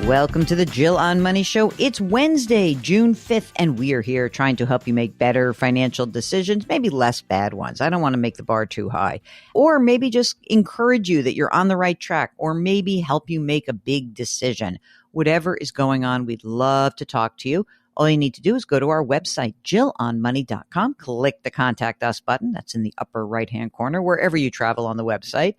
Welcome to the Jill on Money Show. It's Wednesday, June 5th, and we are here trying to help you make better financial decisions, maybe less bad ones. I don't want to make the bar too high. Or maybe just encourage you that you're on the right track, or maybe help you make a big decision. Whatever is going on, we'd love to talk to you. All you need to do is go to our website, jillonmoney.com, click the Contact Us button. That's in the upper right-hand corner, wherever you travel on the website,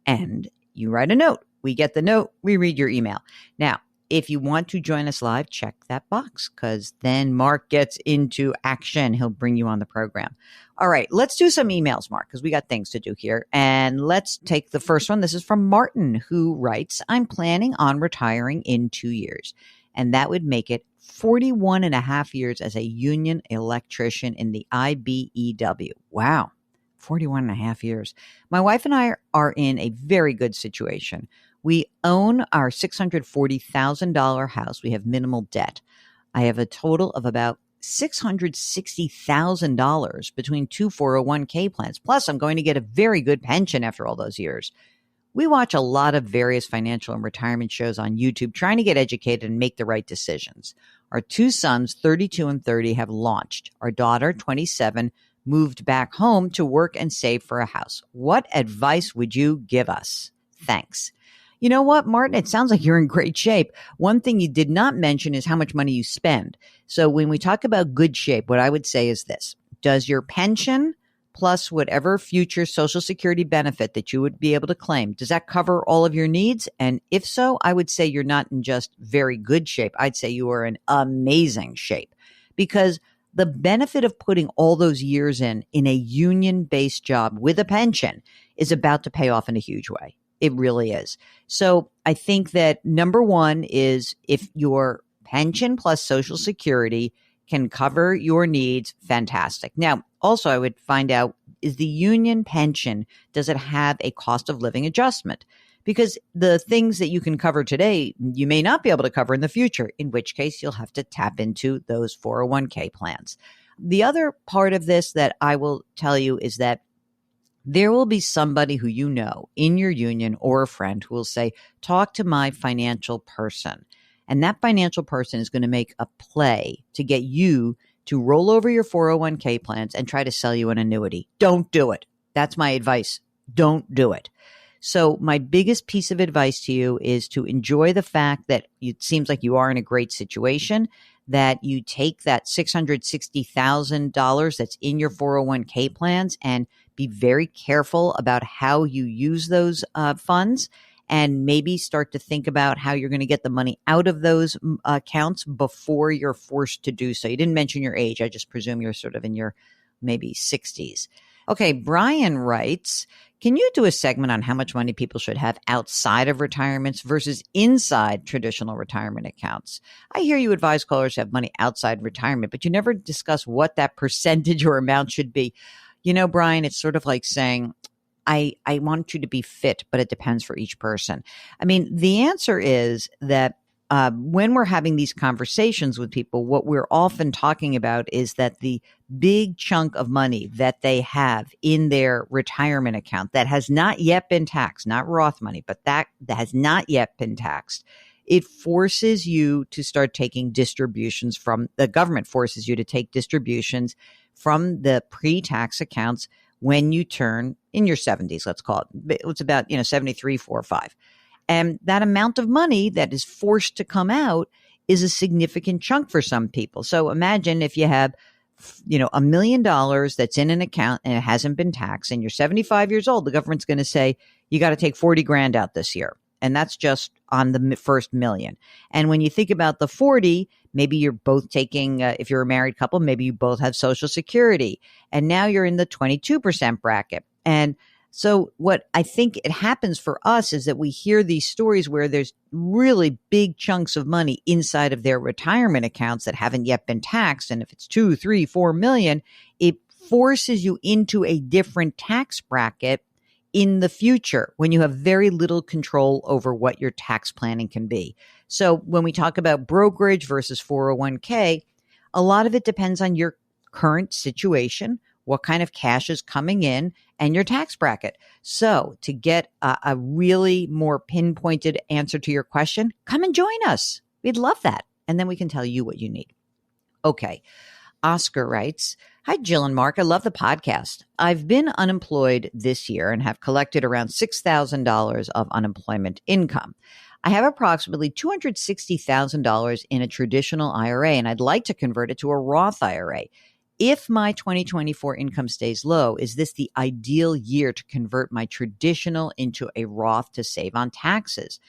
and you write a note. We get the note, we read your email. Now, if you want to join us live, check that box because then Mark gets into action. He'll bring you on the program. All right, let's do some emails, Mark, because we got things to do here. And let's take the first one. This is from Martin, who writes, I'm planning on retiring in 2 years, and that would make it 41 and a half years as a union electrician in the IBEW. Wow. 41 and a half years. My wife and I are in a very good situation. We own our $640,000 house. We have minimal debt. I have a total of about $660,000 between two 401k plans. Plus, I'm going to get a very good pension after all those years. We watch a lot of various financial and retirement shows on YouTube, trying to get educated and make the right decisions. Our two sons, 32 and 30, have launched. Our daughter, 27, moved back home to work and save for a house. What advice would you give us? Thanks. You know what, Martin? It sounds like you're in great shape. One thing you did not mention is how much money you spend. So when we talk about good shape, what I would say is this. Does your pension plus whatever future Social Security benefit that you would be able to claim, does that cover all of your needs? And if so, I would say you're not in just very good shape. I'd say you are in amazing shape because the benefit of putting all those years in a union-based job with a pension is about to pay off in a huge way. It really is. So I think that number one is if your pension plus Social Security can cover your needs, fantastic. Now, also I would find out, is the union pension, does it have a cost of living adjustment? Because the things that you can cover today, you may not be able to cover in the future, in which case you'll have to tap into those 401k plans. The other part of this that I will tell you is that there will be somebody who you know in your union or a friend who will say, talk to my financial person. And that financial person is going to make a play to get you to roll over your 401k plans and try to sell you an annuity. Don't do it. That's my advice. Don't do it. So my biggest piece of advice to you is to enjoy the fact that it seems like you are in a great situation, that you take that $660,000 that's in your 401k plans and be very careful about how you use those funds, and maybe start to think about how you're going to get the money out of those accounts before you're forced to do so. You didn't mention your age. I just presume you're sort of in your maybe 60s. Okay, Brian writes, can you do a segment on how much money people should have outside of retirements versus inside traditional retirement accounts? I hear you advise callers to have money outside retirement, but you never discuss what that percentage or amount should be. You know, Brian, it's sort of like saying, I want you to be fit, but it depends for each person. I mean, the answer is that when we're having these conversations with people, what we're often talking about is that the big chunk of money that they have in their retirement account that has not yet been taxed, not Roth money, but that has not yet been taxed, it forces you to start taking distributions from the government, forces you to take distributions from the pre-tax accounts when you turn in your 70s, let's call it. It's about 73, 4, or 5. And that amount of money that is forced to come out is a significant chunk for some people. So imagine if you have, $1 million that's in an account and it hasn't been taxed and you're 75 years old, the government's going to say, you got to take 40 grand out this year. And that's just on the first million. And when you think about the 40, maybe you're both taking, if you're a married couple, maybe you both have Social Security. And now you're in the 22% bracket. And so what I think it happens for us is that we hear these stories where there's really big chunks of money inside of their retirement accounts that haven't yet been taxed. And if it's 2, 3, 4 million, it forces you into a different tax bracket in the future when you have very little control over what your tax planning can be. So when we talk about brokerage versus 401k, a lot of it depends on your current situation, what kind of cash is coming in, and your tax bracket. So to get a really more pinpointed answer to your question, come and join us. We'd love that. And then we can tell you what you need. Okay. Oscar writes, "Hi, Jill and Mark. I love the podcast. I've been unemployed this year and have collected around $6,000 of unemployment income. I have approximately $260,000 in a traditional IRA, and I'd like to convert it to a Roth IRA. If my 2024 income stays low, is this the ideal year to convert my traditional into a Roth to save on taxes?"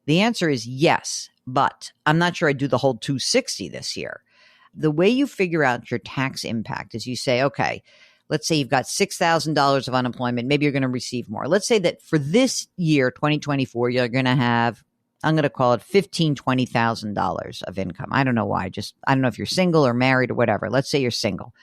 The answer is yes, but I'm not sure I'd do the whole 260 this year. The way you figure out your tax impact is you say, okay, let's say you've got $6,000 of unemployment. Maybe you're going to receive more. Let's say that for this year, 2024, you're going to have, I'm going to call it $15,000, $20,000 of income. I don't know why. I don't know if you're single or married or whatever. Let's say you're single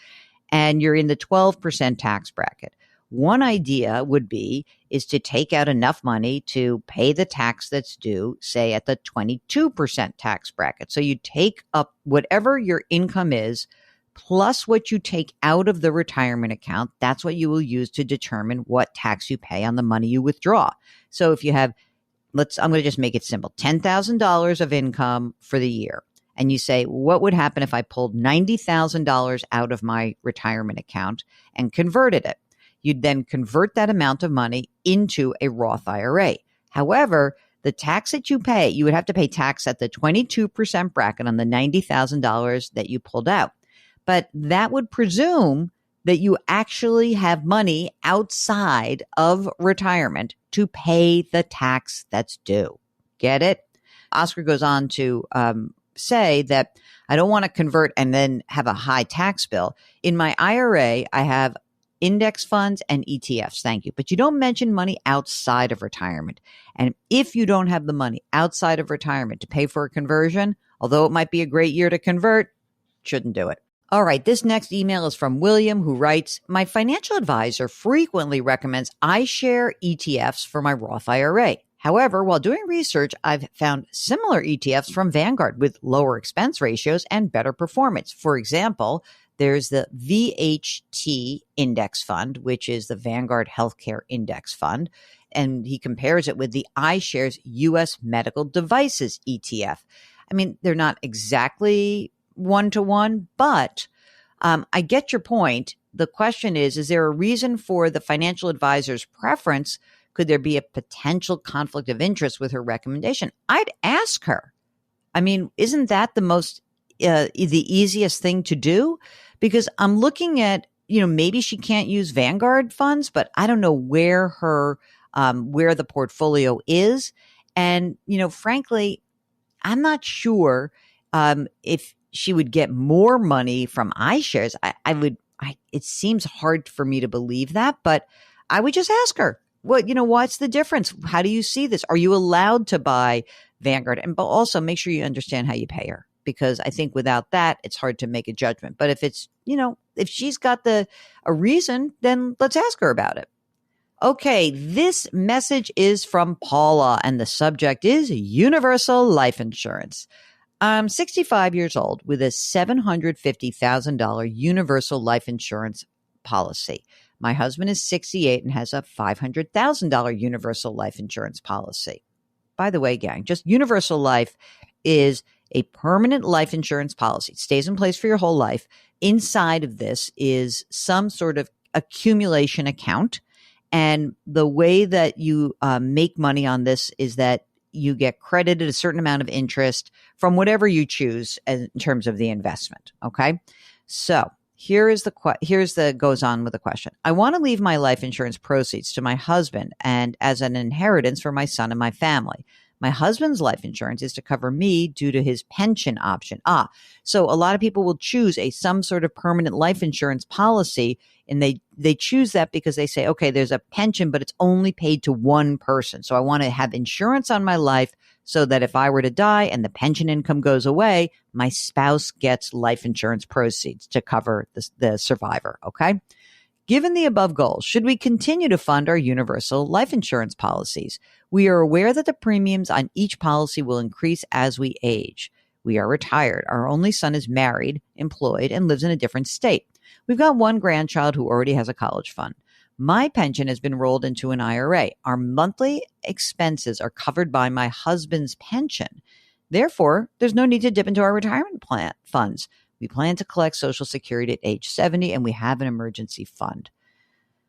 and you're in the 12% tax bracket. One idea would be is to take out enough money to pay the tax that's due, say at the 22% tax bracket. So you take up whatever your income is plus what you take out of the retirement account. That's what you will use to determine what tax you pay on the money you withdraw. So if you have, I'm going to just make it simple, $10,000 of income for the year. And you say, what would happen if I pulled $90,000 out of my retirement account and converted it? You'd then convert that amount of money into a Roth IRA. However, the tax that you pay, you would have to pay tax at the 22% bracket on the $90,000 that you pulled out. But that would presume that you actually have money outside of retirement to pay the tax that's due. Get it? Oscar goes on to say that I don't want to convert and then have a high tax bill. In my IRA, I have index funds and ETFs. Thank you. But you don't mention money outside of retirement. And if you don't have the money outside of retirement to pay for a conversion, although it might be a great year to convert, shouldn't do it. All right. This next email is from William, who writes, "My financial advisor frequently recommends iShare ETFs for my Roth IRA. However, while doing research, I've found similar ETFs from Vanguard with lower expense ratios and better performance. For example, there's the VHT Index Fund, which is the Vanguard Healthcare Index Fund. And he compares it with the iShares U.S. Medical Devices ETF. I mean, they're not exactly one-to-one, but I get your point. The question is there a reason for the financial advisor's preference? Could there be a potential conflict of interest with her recommendation? I'd ask her. I mean, isn't that the easiest thing to do? Because I'm looking at, maybe she can't use Vanguard funds, but I don't know where where the portfolio is. And, frankly, I'm not sure if she would get more money from iShares. It seems hard for me to believe that, but I would just ask her, what's the difference? How do you see this? Are you allowed to buy Vanguard? But also make sure you understand how you pay her, because I think without that, it's hard to make a judgment. But if it's, if she's got a reason, then let's ask her about it. Okay, this message is from Paula, and the subject is universal life insurance. I'm 65 years old with a $750,000 universal life insurance policy. My husband is 68 and has a $500,000 universal life insurance policy. By the way, gang, just universal life is a permanent life insurance policy. It stays in place for your whole life. Inside of this is some sort of accumulation account. And the way that you make money on this is that you get credited a certain amount of interest from whatever you choose in terms of the investment. Okay. So here's the goes on with the question. I want to leave my life insurance proceeds to my husband and as an inheritance for my son and my family. My husband's life insurance is to cover me due to his pension option. So a lot of people will choose some sort of permanent life insurance policy, and they choose that because they say, okay, there's a pension, but it's only paid to one person. So I want to have insurance on my life so that if I were to die and the pension income goes away, my spouse gets life insurance proceeds to cover the survivor. Okay. Given the above goals, should we continue to fund our universal life insurance policies? We are aware that the premiums on each policy will increase as we age. We are retired. Our only son is married, employed, and lives in a different state. We've got one grandchild who already has a college fund. My pension has been rolled into an IRA. Our monthly expenses are covered by my husband's pension. Therefore, there's no need to dip into our retirement plan funds. We plan to collect Social Security at age 70, and we have an emergency fund.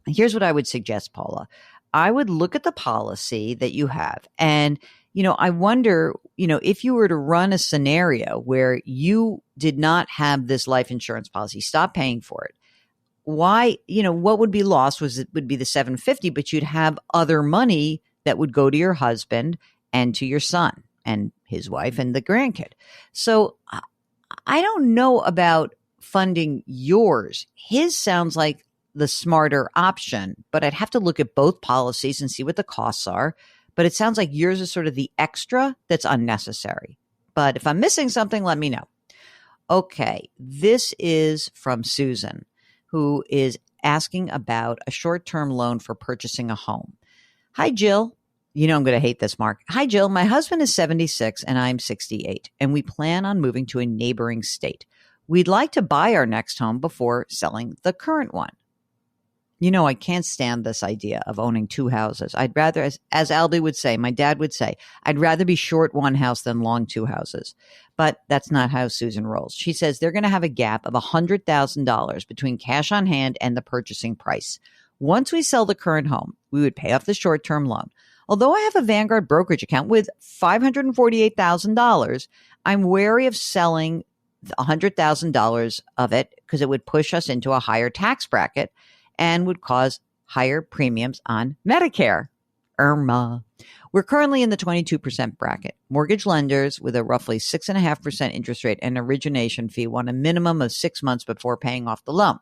Here's what I would suggest, Paula. I would look at the policy that you have. And, I wonder, if you were to run a scenario where you did not have this life insurance policy, stop paying for it. Why, what would be lost would be the 750, but you'd have other money that would go to your husband and to your son and his wife and the grandkid. So I don't know about funding yours. His sounds like the smarter option, but I'd have to look at both policies and see what the costs are. But it sounds like yours is sort of the extra that's unnecessary. But if I'm missing something, let me know. Okay, this is from Susan, who is asking about a short-term loan for purchasing a home. Hi, Jill. I'm going to hate this, Mark. Hi, Jill. My husband is 76 and I'm 68, and we plan on moving to a neighboring state. We'd like to buy our next home before selling the current one. I can't stand this idea of owning two houses. I'd rather, as Albie would say, my dad would say, I'd rather be short one house than long two houses. But that's not how Susan rolls. She says they're going to have a gap of $100,000 between cash on hand and the purchasing price. Once we sell the current home, we would pay off the short-term loan. Although I have a Vanguard brokerage account with $548,000, I'm wary of selling $100,000 of it because it would push us into a higher tax bracket and would cause higher premiums on Medicare. Irma. We're currently in the 22% bracket. Mortgage lenders with a roughly 6.5% interest rate and origination fee want a minimum of 6 months before paying off the loan.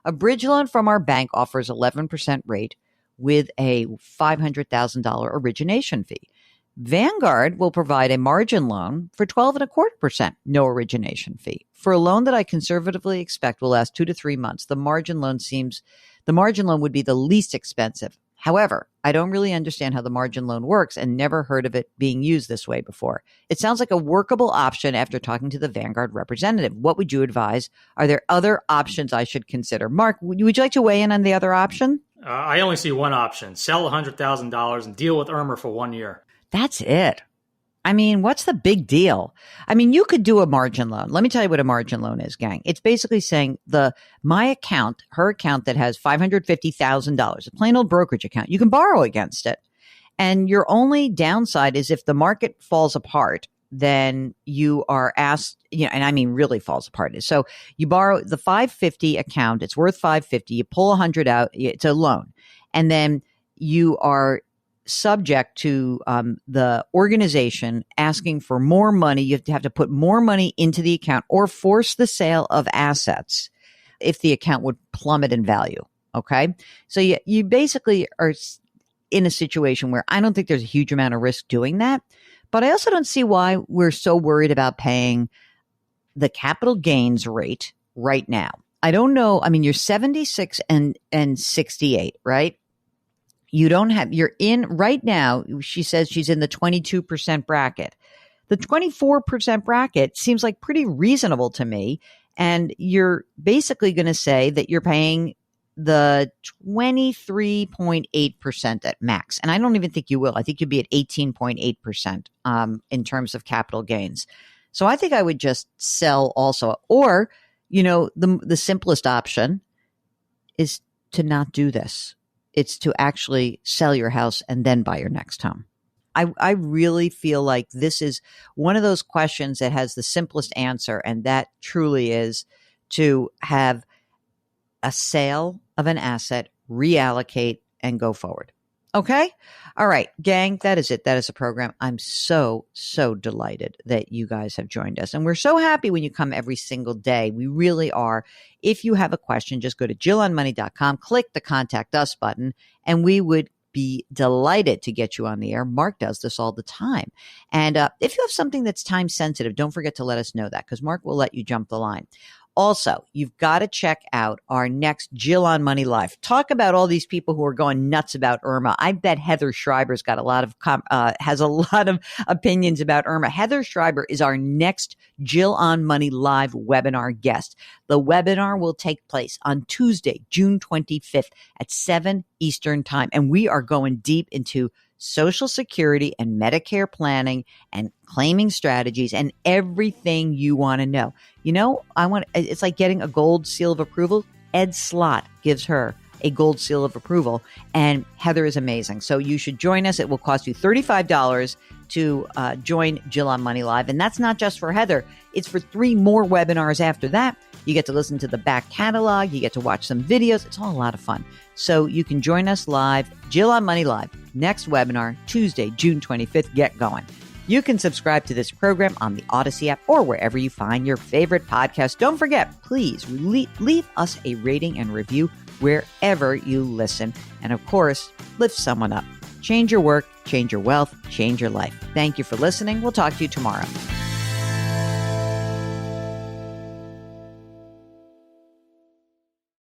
A bridge loan from our bank offers 11% rate with a $500,000 origination fee. Vanguard will provide a margin loan for 12.25%, no origination fee. For a loan that I conservatively expect will last 2 to 3 months, the margin loan would be the least expensive. However, I don't really understand how the margin loan works and never heard of it being used this way before. It sounds like a workable option after talking to the Vanguard representative. What would you advise? Are there other options I should consider? Mark, would you like to weigh in on the other option? I only see one option. Sell $100,000 and deal with Irma for 1 year. That's it. I mean, what's the big deal? I mean, you could do a margin loan. Let me tell you what a margin loan is, gang. It's basically saying my account, her account that has $550,000, a plain old brokerage account, you can borrow against it. And your only downside is if the market falls apart, then you are asked, and I mean really falls apart. So you borrow the 550 account, it's worth 550, you pull 100 out, it's a loan. And then you are subject to the organization asking for more money. You have to put more money into the account or force the sale of assets if the account would plummet in value. Okay. So you basically are in a situation where I don't think there's a huge amount of risk doing that. But I also don't see why we're so worried about paying the capital gains rate right now. I don't know. I mean, you're 76 and 68, right? You're in right now. She says she's in the 22% bracket. The 24% bracket seems like pretty reasonable to me. And you're basically going to say that you're paying the 23.8% at max. And I don't even think you will. I think you'd be at 18.8% in terms of capital gains. So I think I would just sell also. Or, the simplest option is to not do this. It's to actually sell your house and then buy your next home. I really feel like this is one of those questions that has the simplest answer, and that truly is to have a sale of an asset, reallocate, and go forward. Okay? All right, gang, that is it. That is the program. I'm so, so delighted that you guys have joined us. And we're so happy when you come every single day. We really are. If you have a question, just go to jillonmoney.com, click the Contact Us button, and we would be delighted to get you on the air. Mark does this all the time. And if you have something that's time sensitive, don't forget to let us know that because Mark will let you jump the line. Also, you've got to check out our next Jill on Money Live. Talk about all these people who are going nuts about Irma. I bet Heather Schreiber's got has a lot of opinions about Irma. Heather Schreiber is our next Jill on Money Live webinar guest. The webinar will take place on Tuesday, June 25th at 7 Eastern Time. And we are going deep into Social Security and Medicare planning and claiming strategies and everything you want to know. It's like getting a gold seal of approval. Ed Slott gives her a gold seal of approval, and Heather is amazing. So you should join us. It will cost you $35 to join Jill on Money Live. And that's not just for Heather. It's for 3 more webinars after that. You get to listen to the back catalog. You get to watch some videos. It's all a lot of fun. So you can join us live, Jill on Money Live, next webinar, Tuesday, June 25th. Get going. You can subscribe to this program on the Odyssey app or wherever you find your favorite podcast. Don't forget, please leave us a rating and review wherever you listen. And of course, lift someone up. Change your work, change your wealth, change your life. Thank you for listening. We'll talk to you tomorrow.